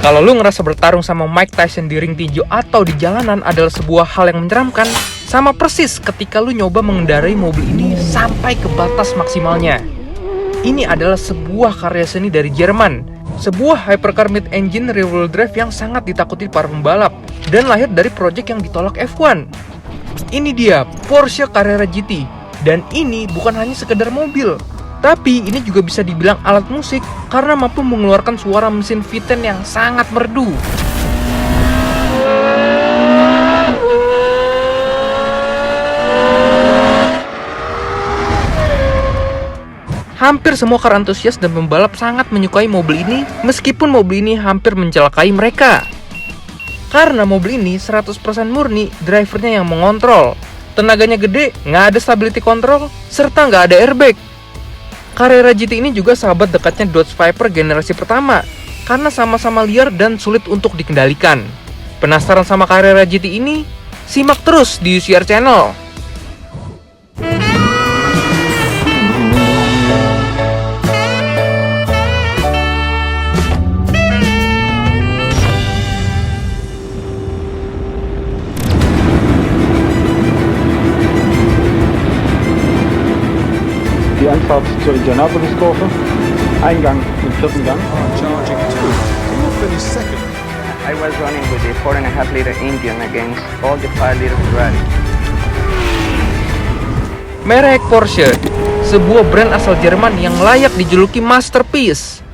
Kalau lu ngerasa bertarung sama Mike Tyson di ring tinju atau di jalanan adalah sebuah hal yang menyeramkan, sama persis ketika lu nyoba mengendarai mobil ini sampai ke batas maksimalnya. Ini adalah sebuah karya seni dari Jerman, sebuah hypercar mid-engine rear-wheel drive yang sangat ditakuti para pembalap, dan lahir dari proyek yang ditolak F1. Ini dia, Porsche Carrera GT, dan ini bukan hanya sekedar mobil, tapi ini juga bisa dibilang alat musik karena mampu mengeluarkan suara mesin V10 yang sangat merdu. Hampir semua car antusias dan pembalap sangat menyukai mobil ini, meskipun mobil ini hampir mencelakai mereka. Karena mobil ini 100% murni drivernya yang mengontrol, tenaganya gede, nggak ada stability control, serta nggak ada airbag. Carrera GT ini juga sahabat dekatnya Dodge Viper generasi pertama, karena sama-sama liar dan sulit untuk dikendalikan. Penasaran sama Carrera GT ini? Simak terus di UCR Channel. Die Anfahrt zur Indianapolis-Kurve, Eingang im 4. Gang. Charging 2. Who will finish second? I was running with the 4.5 liter engine against all the 5 liter Ferrari. Merek Porsche, sebuah brand asal Jerman yang layak dijuluki masterpiece.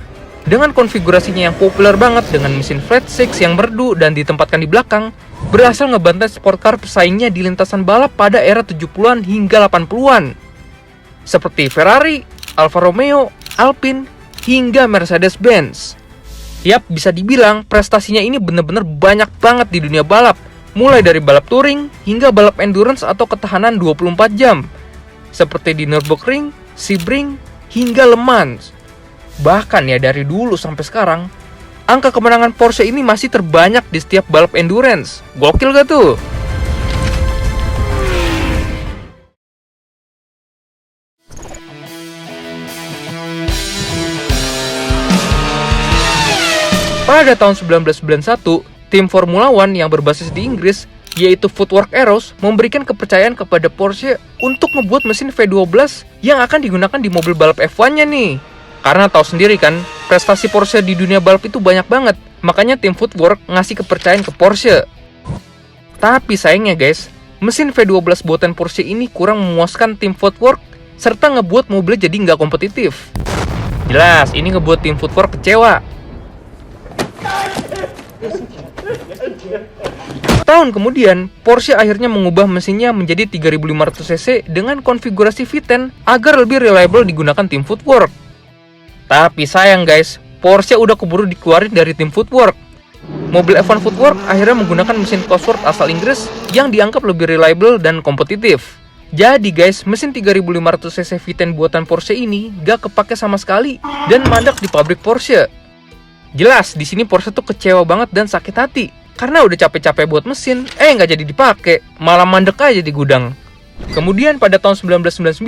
Dengan konfigurasinya yang populer banget dengan mesin flat six yang merdu dan ditempatkan di belakang, berhasil ngebantai sport car pesaingnya di lintasan balap pada era 70-an hingga 80-an. Seperti Ferrari, Alfa Romeo, Alpine, hingga Mercedes-Benz. Yap, bisa dibilang prestasinya ini bener-bener banyak banget di dunia balap, mulai dari balap touring hingga balap endurance atau ketahanan 24 jam, seperti di Nürburgring, Sebring, hingga Le Mans. Bahkan ya dari dulu sampai sekarang, angka kemenangan Porsche ini masih terbanyak di setiap balap endurance. Gokil gak tuh? Pada tahun 1991, tim Formula One yang berbasis di Inggris, yaitu Footwork Arrows, memberikan kepercayaan kepada Porsche untuk membuat mesin V12 yang akan digunakan di mobil balap F1-nya nih. Karena tahu sendiri kan, prestasi Porsche di dunia balap itu banyak banget, makanya tim Footwork ngasih kepercayaan ke Porsche. Tapi sayangnya guys, mesin V12 buatan Porsche ini kurang memuaskan tim Footwork, serta ngebuat mobilnya jadi nggak kompetitif. Jelas, ini ngebuat tim Footwork kecewa. Tahun kemudian, Porsche akhirnya mengubah mesinnya menjadi 3500 cc dengan konfigurasi V10 agar lebih reliable digunakan tim Footwork. Tapi sayang guys, Porsche udah keburu dikeluarin dari tim Footwork. Mobil F1 Footwork akhirnya menggunakan mesin Cosworth asal Inggris yang dianggap lebih reliable dan kompetitif. Jadi guys, mesin 3500 cc V10 buatan Porsche ini gak kepake sama sekali dan mandak di pabrik Porsche. Jelas, di sini Porsche tuh kecewa banget dan sakit hati karena udah capek-capek buat mesin, nggak jadi dipakai, malah mandek aja di gudang. Kemudian pada tahun 1999,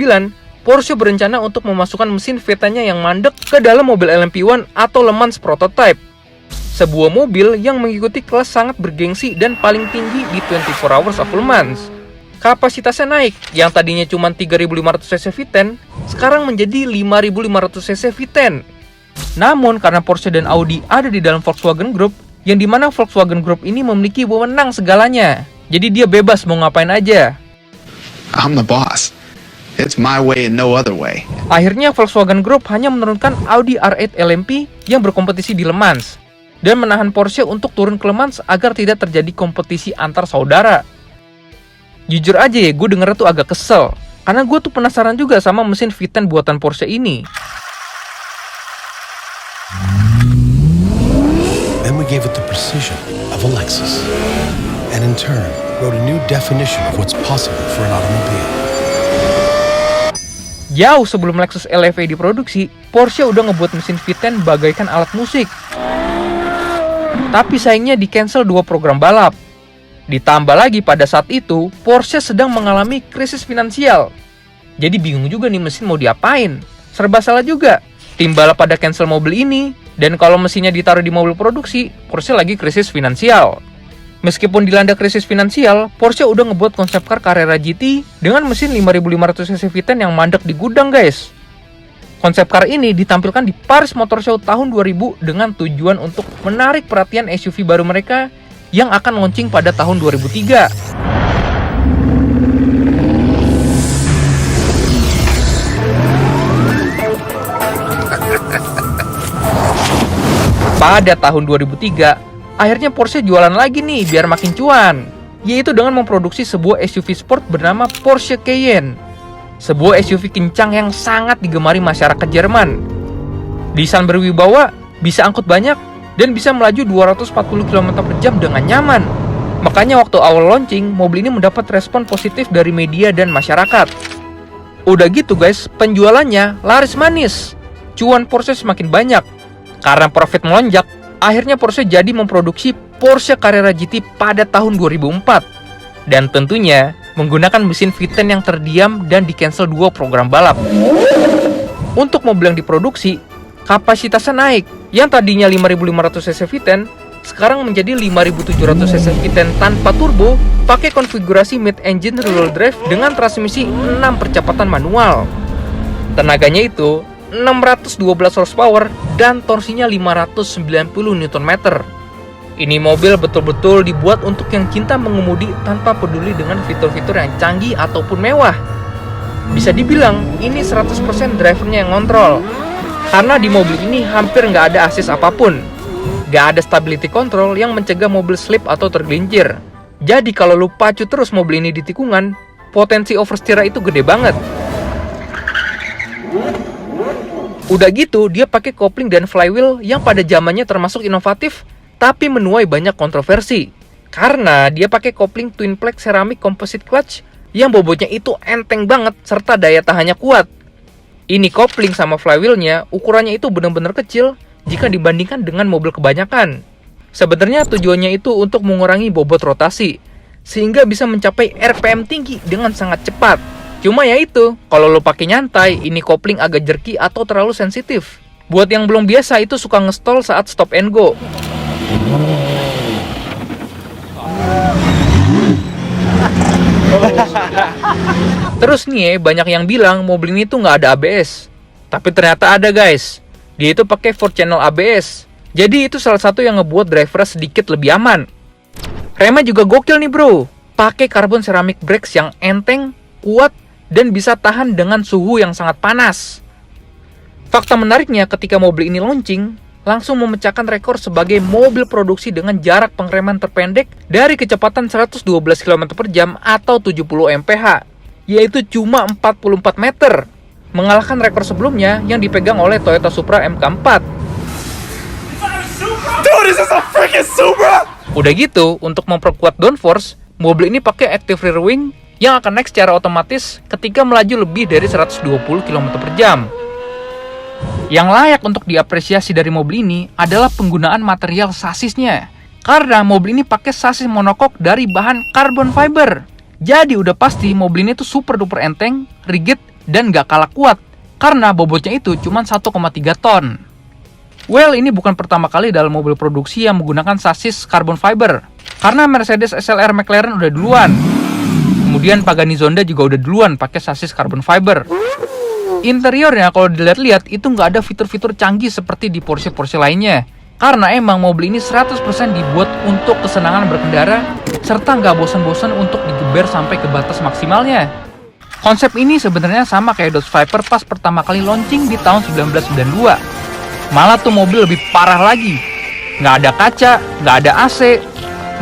Porsche berencana untuk memasukkan mesin V10-nya yang mandek ke dalam mobil LMP1 atau Le Mans Prototype. Sebuah mobil yang mengikuti kelas sangat bergengsi dan paling tinggi di 24 Hours of Le Mans. Kapasitasnya naik, yang tadinya cuma 3500 cc V10, sekarang menjadi 5500 cc V10. Namun karena Porsche dan Audi ada di dalam Volkswagen Group, yang dimana Volkswagen Group ini memiliki wewenang segalanya, jadi dia bebas mau ngapain aja. I'm the boss. It's my way and no other way. Akhirnya Volkswagen Group hanya menurunkan Audi R8 LMP yang berkompetisi di Le Mans, dan menahan Porsche untuk turun ke Le Mans agar tidak terjadi kompetisi antar saudara. Jujur aja ya, gue dengernya tuh agak kesel, karena gue tuh penasaran juga sama mesin V10 buatan Porsche ini. Then we gave it the precision of a Lexus, and in turn wrote a new definition of what's possible for an automobile. Jauh sebelum Lexus LEV diproduksi, Porsche udah ngebuat mesin V10 bagaikan alat musik. Tapi sayangnya di-cancel 2 program balap. Ditambah lagi pada saat itu, Porsche sedang mengalami krisis finansial. Jadi bingung juga nih mesin mau diapain. Serba salah juga. Tim balap pada cancel mobil ini, Dan kalau mesinnya ditaruh di mobil produksi, Porsche lagi krisis finansial. Meskipun dilanda krisis finansial, Porsche udah ngebuat konsep car Carrera GT dengan mesin 5500cc V10 yang mandek di gudang, guys. Konsep car ini ditampilkan di Paris Motor Show tahun 2000 dengan tujuan untuk menarik perhatian SUV baru mereka yang akan launching pada tahun 2003. Pada tahun 2003, akhirnya Porsche jualan lagi nih biar makin cuan, yaitu dengan memproduksi sebuah SUV sport bernama Porsche Cayenne. Sebuah SUV kencang yang sangat digemari masyarakat Jerman. Desain berwibawa, bisa angkut banyak, dan bisa melaju 240 km/jam dengan nyaman. Makanya waktu awal launching, mobil ini mendapat respon positif dari media dan masyarakat. Udah gitu guys, penjualannya laris manis. Cuan Porsche semakin banyak. Karena profit melonjak, akhirnya Porsche jadi memproduksi Porsche Carrera GT pada tahun 2004. Dan tentunya menggunakan mesin V10 yang terdiam dan di-cancel 2 program balap. Untuk mobil yang diproduksi, kapasitasnya naik. Yang tadinya 5500cc V10, sekarang menjadi 5700cc V10 tanpa turbo, pakai konfigurasi mid-engine rear-wheel drive dengan transmisi 6 percepatan manual. Tenaganya itu 612 horsepower dan torsinya 590 Nm. Ini mobil betul-betul dibuat untuk yang cinta mengemudi tanpa peduli dengan fitur-fitur yang canggih ataupun mewah. Bisa dibilang, ini 100% drivernya yang ngontrol. Karena di mobil ini hampir nggak ada assist apapun. Nggak ada stability control yang mencegah mobil slip atau tergelincir. Jadi kalau lu pacu terus mobil ini di tikungan, potensi oversteer itu gede banget. Udah gitu, dia pakai kopling dan flywheel yang pada zamannya termasuk inovatif, tapi menuai banyak kontroversi. Karena dia pakai kopling twin plate ceramic composite clutch yang bobotnya itu enteng banget serta daya tahannya kuat. Ini kopling sama flywheelnya ukurannya itu benar-benar kecil jika dibandingkan dengan mobil kebanyakan. Sebenarnya tujuannya itu untuk mengurangi bobot rotasi, sehingga bisa mencapai RPM tinggi dengan sangat cepat. Cuma ya itu, kalau lo pakai nyantai, ini kopling agak jerky atau terlalu sensitif. Buat yang belum biasa itu suka ngestol saat stop and go. Terus nih banyak yang bilang mobil ini tuh nggak ada ABS. Tapi ternyata ada guys. Dia itu pakai 4 channel ABS. Jadi itu salah satu yang ngebuat driver sedikit lebih aman. Remnya juga gokil nih bro. Pakai carbon ceramic brakes yang enteng, kuat, dan bisa tahan dengan suhu yang sangat panas. Fakta menariknya ketika mobil ini launching, langsung memecahkan rekor sebagai mobil produksi dengan jarak pengereman terpendek dari kecepatan 112 km/jam atau 70 mph, yaitu cuma 44 meter, mengalahkan rekor sebelumnya yang dipegang oleh Toyota Supra MK4. Dude, this is a freaking Supra! Udah gitu, untuk memperkuat downforce, mobil ini pakai active rear wing yang akan naik secara otomatis ketika melaju lebih dari 120 km/jam. Yang layak untuk diapresiasi dari mobil ini adalah penggunaan material sasisnya. Karena mobil ini pakai sasis monokok dari bahan carbon fiber. Jadi udah pasti mobil ini tuh super duper enteng, rigid, dan gak kalah kuat. Karena bobotnya itu cuma 1,3 ton. Well, ini bukan pertama kali dalam mobil produksi yang menggunakan sasis carbon fiber. Karena Mercedes SLR McLaren udah duluan. Kemudian Pagani Zonda juga udah duluan pakai sasis carbon fiber. Interiornya kalau dilihat-lihat itu nggak ada fitur-fitur canggih seperti di Porsche lainnya. Karena emang mobil ini 100% dibuat untuk kesenangan berkendara, serta nggak bosan-bosan untuk digeber sampai ke batas maksimalnya. Konsep ini sebenarnya sama kayak Dodge Viper pas pertama kali launching di tahun 1992. Malah tuh mobil lebih parah lagi. Nggak ada kaca, nggak ada AC,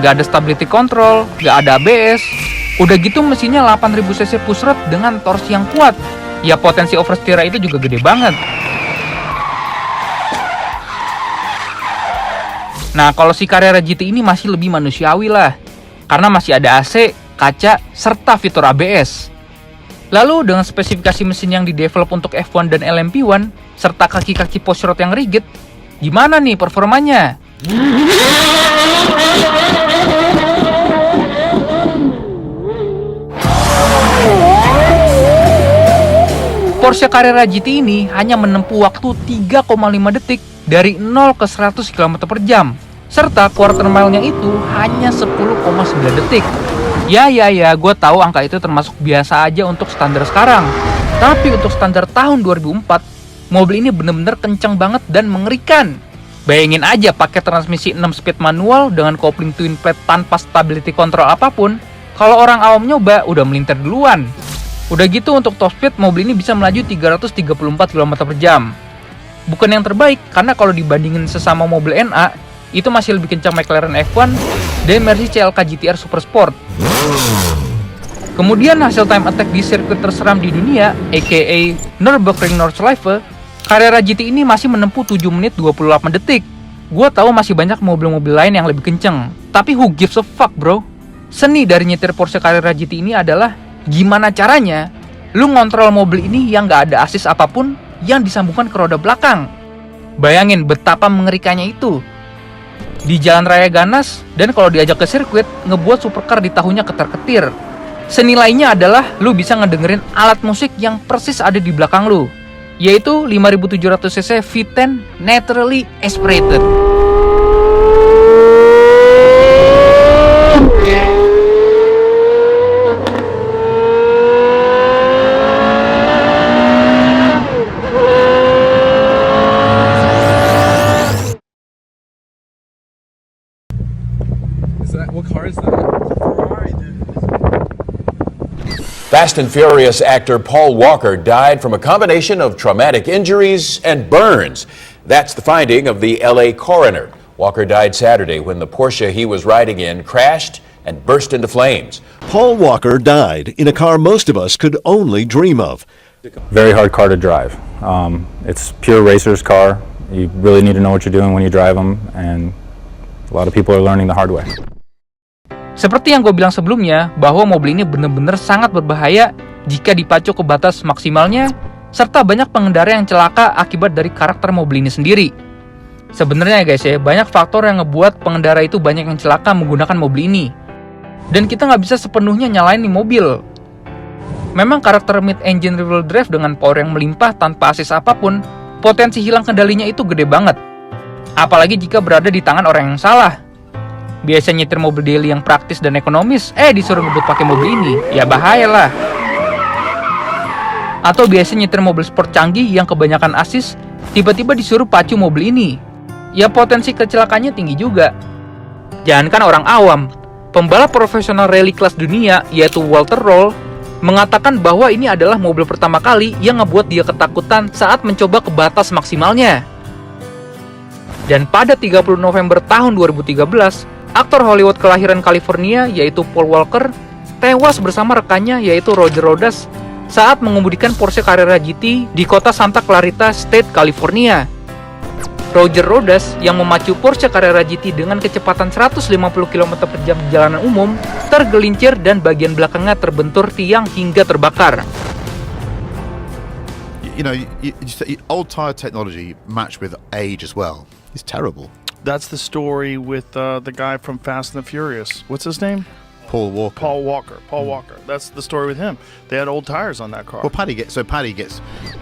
nggak ada stability control, nggak ada ABS. Udah gitu mesinnya 8000cc pusrod dengan torsi yang kuat. Ya potensi oversteer itu juga gede banget. Nah kalau si Carrera GT ini masih lebih manusiawi lah. Karena masih ada AC, kaca, serta fitur ABS. Lalu dengan spesifikasi mesin yang di-develop untuk F1 dan LMP1, serta kaki-kaki pushrod yang rigid, gimana nih performanya? Porsche Carrera GT ini hanya menempuh waktu 3,5 detik dari 0 ke 100 km per jam. Serta quarter mile-nya itu hanya 10,9 detik. Ya, gue tahu angka itu termasuk biasa aja untuk standar sekarang. Tapi untuk standar tahun 2004, mobil ini bener-bener kencang banget dan mengerikan. Bayangin aja pakai transmisi 6 speed manual dengan kopling twin plate tanpa stability control apapun. Kalau orang awam nyoba, udah melintir duluan. Udah gitu untuk top speed, mobil ini bisa melaju 334 km per jam. Bukan yang terbaik, karena kalau dibandingin sesama mobil NA, itu masih lebih kencang McLaren F1 dan Mercy CLK GTR Super Sport. Kemudian hasil time attack di sirkuit terseram di dunia, aka Nürburgring Nordschleife, Carrera GT ini masih menempuh 7 menit 28 detik. Gua tahu masih banyak mobil-mobil lain yang lebih kenceng, tapi who gives a fuck, bro? Seni dari nyetir Porsche Carrera GT ini adalah gimana caranya lu ngontrol mobil ini yang gak ada assist apapun yang disambungkan ke roda belakang. Bayangin betapa mengerikannya itu. Di jalan raya ganas, dan kalau diajak ke sirkuit, ngebuat supercar di tahunya ketar-ketir. Seni lainnya adalah lu bisa ngedengerin alat musik yang persis ada di belakang lu, yaitu 5700cc V10 naturally aspirated. What car is that? Ferrari, dude. Fast and Furious actor Paul Walker died from a combination of traumatic injuries and burns. That's the finding of the LA coroner. Walker died Saturday when the Porsche he was riding in crashed and burst into flames. Paul Walker died in a car most of us could only dream of. Very hard car to drive. It's pure racer's car. You really need to know what you're doing when you drive them, and a lot of people are learning the hard way. Seperti yang gue bilang sebelumnya, bahwa mobil ini benar-benar sangat berbahaya jika dipacu ke batas maksimalnya, serta banyak pengendara yang celaka akibat dari karakter mobil ini sendiri. Sebenarnya guys ya, banyak faktor yang ngebuat pengendara itu banyak yang celaka menggunakan mobil ini. Dan kita nggak bisa sepenuhnya nyalain nih mobil. Memang karakter mid-engine rear-wheel drive dengan power yang melimpah tanpa assist apapun, potensi hilang kendalinya itu gede banget. Apalagi jika berada di tangan orang yang salah. Biasa nyetir mobil daily yang praktis dan ekonomis, disuruh ngebut pakai mobil ini, ya bahaya lah. Atau biasa nyetir mobil sport canggih yang kebanyakan assist, tiba-tiba disuruh pacu mobil ini, ya potensi kecelakaannya tinggi juga. Jangankan orang awam, pembalap profesional rally kelas dunia, yaitu Walter Roll, mengatakan bahwa ini adalah mobil pertama kali yang ngebuat dia ketakutan saat mencoba ke batas maksimalnya. Dan pada 30 November tahun 2013, aktor Hollywood kelahiran California yaitu Paul Walker tewas bersama rekannya yaitu Roger Rodas saat mengemudikan Porsche Carrera GT di kota Santa Clarita State, California. Roger Rodas yang memacu Porsche Carrera GT dengan kecepatan 150 km per jam di jalanan umum tergelincir dan bagian belakangnya terbentur tiang hingga terbakar. You know, old tire technology matched with age as well. It's terrible. That's the story with the guy from Fast and the Furious. What's his name? Paul Walker. Paul Walker. That's the story with him. They had old tires on that car. Well, Paddy gets.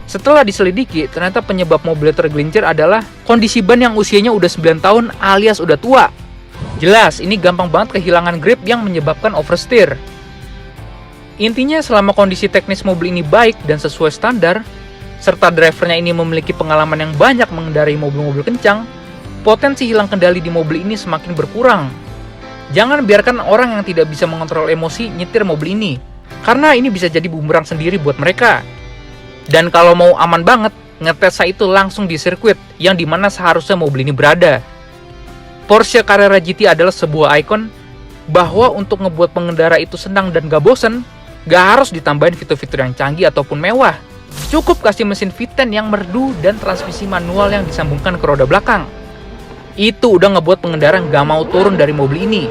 Setelah diselidiki, ternyata penyebab mobil tergelincir adalah kondisi ban yang usianya udah 9 tahun alias udah tua. Jelas, ini gampang banget kehilangan grip yang menyebabkan oversteer. Intinya selama kondisi teknis mobil ini baik dan sesuai standar, serta drivernya ini memiliki pengalaman yang banyak mengendarai mobil-mobil kencang, potensi hilang kendali di mobil ini semakin berkurang. Jangan biarkan orang yang tidak bisa mengontrol emosi nyetir mobil ini, karena ini bisa jadi bumerang sendiri buat mereka. Dan kalau mau aman banget, ngetes itu langsung di sirkuit, yang dimana seharusnya mobil ini berada. Porsche Carrera GT adalah sebuah ikon, bahwa untuk ngebuat pengendara itu senang dan gak bosen, gak harus ditambahin fitur-fitur yang canggih ataupun mewah. Cukup kasih mesin V10 yang merdu dan transmisi manual yang disambungkan ke roda belakang. Itu udah ngebuat pengendara nggak mau turun dari mobil ini.